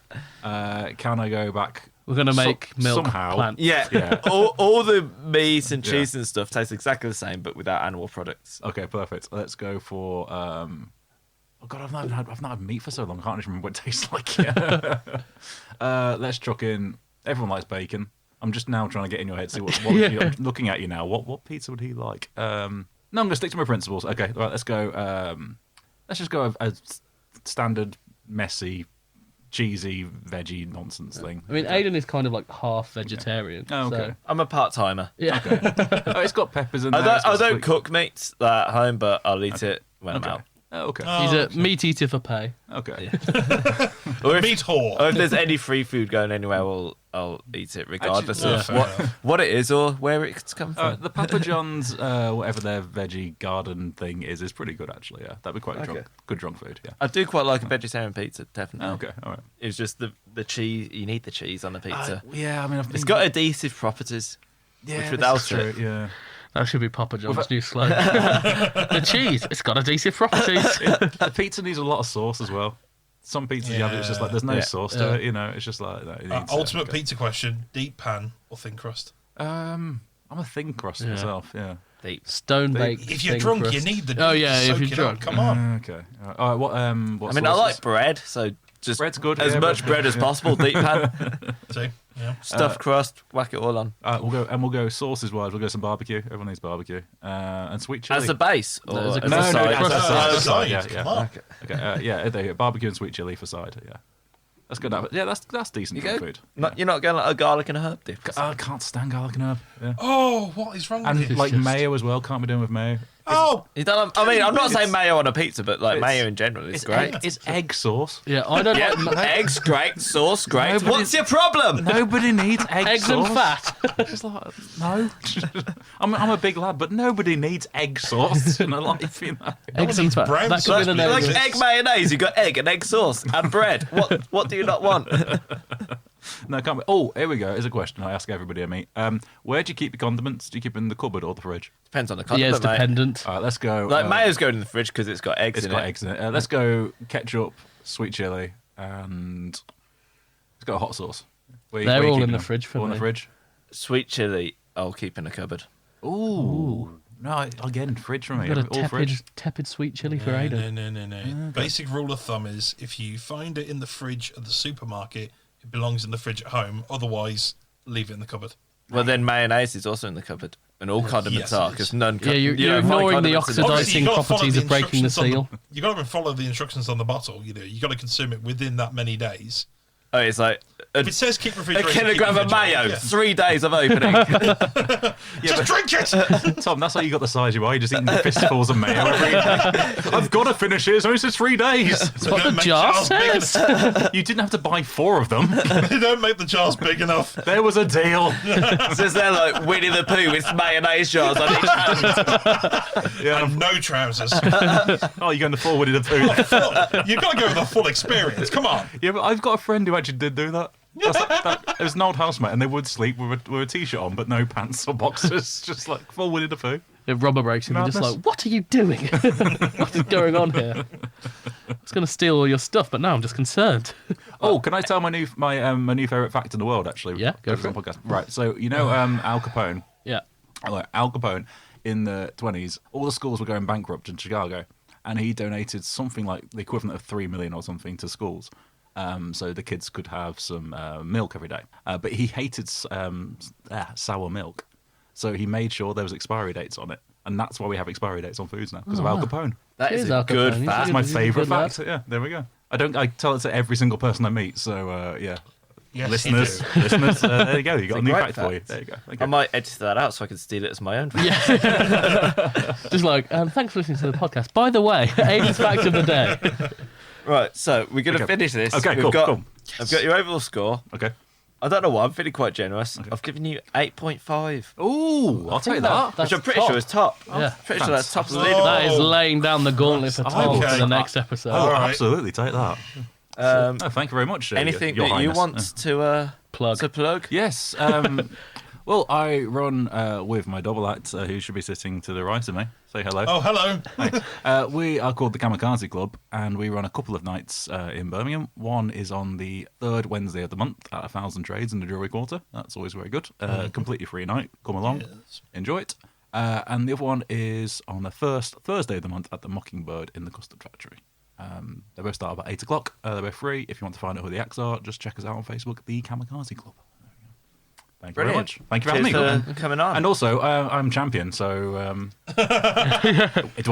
can I go back? we're gonna make milk somehow. plant. Yeah, Yeah. all the meat and Yeah. cheese and stuff taste exactly the same, but without animal products. Okay, perfect. Let's go for. Oh God, I've not had meat for so long. I can't even remember what it tastes like. Let's chuck in. Everyone likes bacon. I'm just now trying to get in your head. See what Yeah. I'm looking at you now. What pizza would he like? No, I'm gonna stick to my principles. Okay, right. Let's go. Let's just go a standard messy, cheesy veggie nonsense thing. I mean, Aiden is kind of like half vegetarian. Oh, okay. So, I'm a part timer. yeah. Oh, it's got peppers in I there. it's don't, I got don't sweet- cook meats at home, but I'll eat it when I'm Okay. out. Oh, okay. He's a meat eater for pay. Okay. Or if, Meat whore. or if there's any free food going anywhere, I'll eat it regardless Actually, of fair enough. what it is or where it's come from. The Papa John's, whatever their veggie garden thing is pretty good actually. Yeah, that'd be quite Okay. good drunk food. Yeah. I do quite like a vegetarian pizza, definitely. Okay. All right. It's just the cheese. You need the cheese on the pizza. Yeah, I mean, It's got adhesive properties. yeah, which this without is true, it- yeah. That should be Papa John's With new slogan. The cheese, it's got adhesive properties. The pizza needs a lot of sauce as well. Some pizzas you have, it's just like there's no Yeah. sauce to Yeah. it. You know, it's just like that. It needs, Ultimate okay. pizza question: deep pan or thin crust? I'm a thin crust myself. Yeah. Deep. Stone baked. If you're thin drunk, crust. you need the. Oh, deep yeah, to if soak you're it up. drunk. Come on. Okay. All right. What? I mean, I sauces? like bread, so just Bread's good, as yeah, much bread as possible. Deep pan, See? Yeah. stuffed crust, whack it all on. We'll go sauces wise. We'll go some barbecue. Everyone needs barbecue and sweet chili. As a base or As a- as No, a no, side? crust. as a Oh, side. side, Yeah, come yeah. on. Okay. Yeah. There you go. Barbecue and sweet chili for side. Yeah. That's good. Yeah. That's decent You drunk go? food. You're not going like a garlic and a herb dip. I can't stand garlic and herb. Yeah. Oh, what is wrong with And you? like just- mayo as well. Can't be doing with mayo. Oh, You don't, I mean, I'm not saying It's- mayo on a pizza, but like it's- mayo in general is It's great. It's egg sauce. Yeah, I don't Yeah, like eggs great, sauce great. Nobody- What's your problem? Nobody needs eggs and fat. Just like, no. I'm a big lad, but nobody needs egg sauce in a life, you know. Eggs and fat. brown That could be the sauce, name. Like of it. egg mayonnaise, you got egg and egg sauce and bread. What do you not want? No, can't be. Oh, here we go. Here's a question I ask everybody I meet. Where do you keep your condiments? Do you keep them in the cupboard or the fridge? Depends on the Yeah, condiment, it's mate. dependent. All right, let's go. Like mayo's going in the fridge because it's got eggs It's in got it. eggs in it. Let's go ketchup, sweet chili, and it's got a hot sauce. Where They're where you all in keeping the them? fridge for All in me. the fridge. Sweet chili, I'll keep in the cupboard. Ooh. No, again, fridge for me. Got a All fridge. tepid sweet chili for no, Aiden. no. Basic rule of thumb is if you find it in the fridge at the supermarket, it belongs in the fridge at home. Otherwise, leave it in the cupboard. Well, then mayonnaise is also in the cupboard, and all condiments Yes, are it because is. none. Yeah, you're you don't find ignoring the condiments in oxidizing Obviously, you've got to follow properties of breaking the instructions on seal. You got to follow the instructions on the bottle. You know, you got to consume it within that many days. Oh, it's like If it says keep a refrigerated, kilogram keep of mayo, refrigerated, 3 days of opening. Just drink it! Tom, that's how you got the size you are. You're just eating fistfuls of mayo every day. I've got to finish it. It's only just 3 days. That's what the Make jar jars big says. You didn't have to buy 4 of them. They don't make the jars big enough. There was a deal. Since they're like Winnie the Pooh with mayonnaise jars on each hand. Yeah. And no trousers. Oh, you're going the full Winnie the Pooh. You've got to go with the full experience. Come on. Yeah, but I've got a friend who actually did do that. It was an old housemate, and they would sleep with a t-shirt on, but no pants or boxers, just like full Winnie the Pooh. If rubber breaks him, you're just Madness. like, what are you doing? What is going on here? I was going to steal all your stuff, but now I'm just concerned. Oh, can I tell my new favorite fact in the world? Actually, Yeah, go Because for it's it. on podcast. Right, so you know Al Capone. Yeah. Al Capone in the 20s, all the schools were going bankrupt in Chicago, and he donated something like the equivalent of $3 million or something to schools. So the kids could have some milk every day. But he hated sour milk. So he made sure there was expiry dates on it. And that's why we have expiry dates on foods now, because of Al Capone. That is Cheers, a Al good Capone. He's fact. That's my He's a favourite good lad. fact. Yeah, there we go. I tell it to every single person I meet. So, yeah. Yes, listeners, you listeners, there you go. You got a new great fact for you. fact. There you go. Thank I you. might edit that out so I can steal it as my own fact. Just like, thanks for listening to the podcast. By the way, Aiden's fact of the day. Right, so we're going to Okay. finish this. Okay, We've cool, got, cool. I've got your overall score. Okay. I don't know why, I'm feeling quite generous. I've given you 8.5, Ooh, I'll take that. which I'm pretty sure is top. Yeah. Pretty sure that's top of the Oh. leaderboard. That is laying down the gauntlet for Tom Okay. for the next episode. Oh, right. absolutely, take that. No, thank you very much. Anything Your that you Highness. want to Plug. plug? Yes. Well, I run with my double act, who should be sitting to the right of me. Say hello. Oh, hello. We are called the Kamikaze Club, and we run a couple of nights in Birmingham. One is on the third Wednesday of the month at 1,000 Trades in the Jewellery Quarter. That's always very good. Completely free night. Come along, enjoy it. And the other one is on the first Thursday of the month at the Mockingbird in the Custard Factory. They both start about 8 o'clock. They're both free. If you want to find out who the acts are, just check us out on Facebook, the Kamikaze Club. Thank you very much. Thank you for having Cheers me. for coming on. And also, I'm champion, so do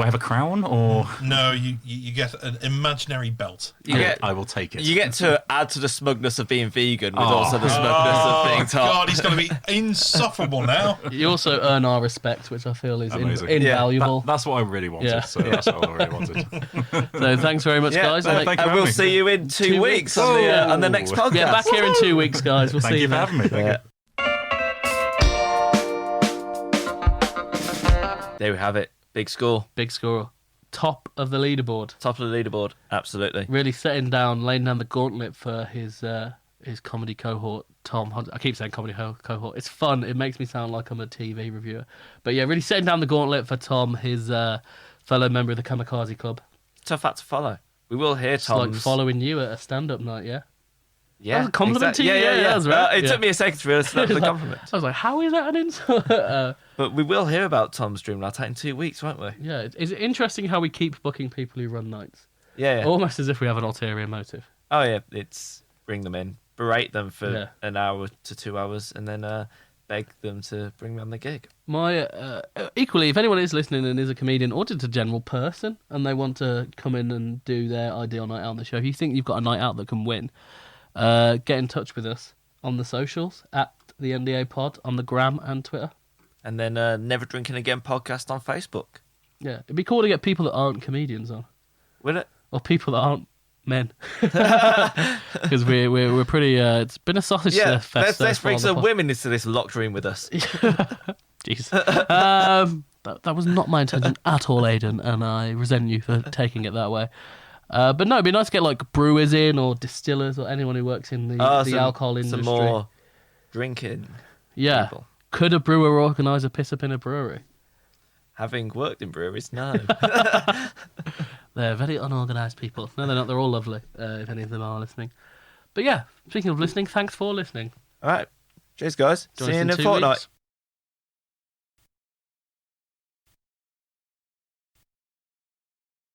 I have a crown or? No, you get an imaginary belt. I will take it. You get to add to the smugness of being vegan with Oh. also the smugness of being top. God, he's going to be insufferable now. You also earn our respect, which I feel is Amazing. invaluable. That's what I really wanted. Yeah. So that's what I really wanted. So thanks very much, guys. no, And thank you And for we'll having me. see you in 2 weeks on the next podcast. Yeah, back here in 2 weeks, guys. We'll Thank see you for then. having me. Thank you. There we have it. Big score. Big score. Top of the leaderboard. Top of the leaderboard. Absolutely. Really laying down the gauntlet for his comedy cohort, Thom Hodkinson. I keep saying comedy cohort. It's fun. It makes me sound like I'm a TV reviewer. But yeah, really setting down the gauntlet for Tom, his fellow member of the Kamikaze Club. Tough act to follow. We will hear It's like Tom's. following you at a stand-up night, yeah? Yeah. That was a compliment to you? Yeah, Yeah, that was right. It Yeah. took me a second to realise that was a compliment. I was like, how is that an insult? But we will hear about Tom's Dream Night Out in 2 weeks, won't we? Yeah, it's interesting how we keep booking people who run nights. Yeah. Almost as if we have an ulterior motive. Oh, yeah. It's bring them in, berate them for Yeah. an hour to 2 hours, and then beg them to bring me on the gig. My equally, if anyone is listening and is a comedian or just a general person, and they want to come in and do their ideal night out on the show, if you think you've got a night out that can win, get in touch with us on the socials at the NDA Pod on the gram and Twitter. And then Never Drinking Again podcast on Facebook. Yeah, it'd be cool to get people that aren't comedians on, Will it? or people that aren't men, because we're pretty. It's been a sausage Yeah. fest. Let's bring for the some pod. women into this locked room with us. Jeez. That was not my intention at all, Aidan, and I resent you for taking it that way. But no, it'd be nice to get like brewers in or distillers or anyone who works in the alcohol industry. Some more drinking yeah. people. Could a brewer organise a piss up in a brewery? Having worked in breweries, no. They're very unorganised people. No, they're not. They're all lovely, if any of them are listening. But yeah, speaking of listening, thanks for listening. All right. Cheers, guys. Join See us you in a 2 fortnight. weeks.